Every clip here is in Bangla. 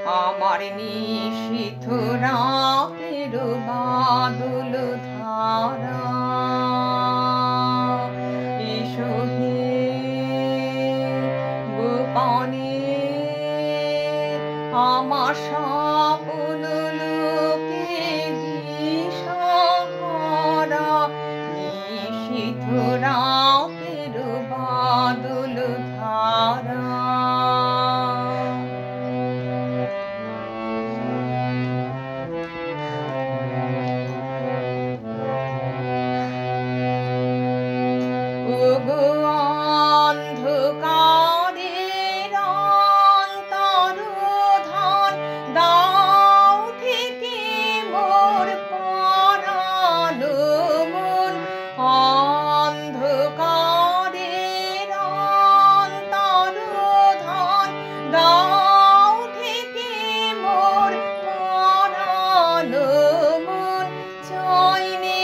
আমার নিশীথ রাতের বাদল ধারা এসো হে গোপনে আমার স্বপ্ন লোকে দিশাহারা নিশীথ রাতের বাদল ধারা ওগো অন্ধকারের অন্তর্ধান দাও থেকে মোর পরাণ মন অন্ধকারের অন্তর্ধান দাও থেকে মোর পরাণ মন চাইনে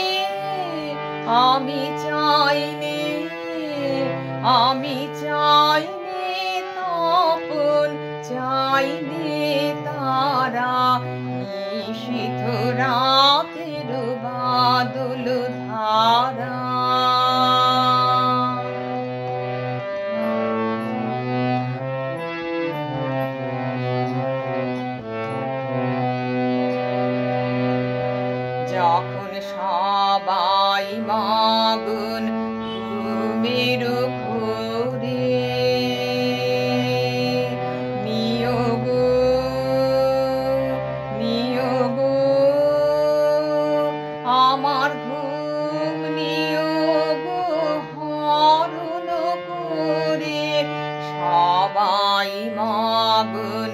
আমি চাইনে তপন চাইনে তারা নিশীথ রাতের বাদল ধারা যখন সবাই মগ্ন ঘুমের ঘোরে নিও গো আমার ঘুম নিও গো হরণ করে সবাই মগ্ন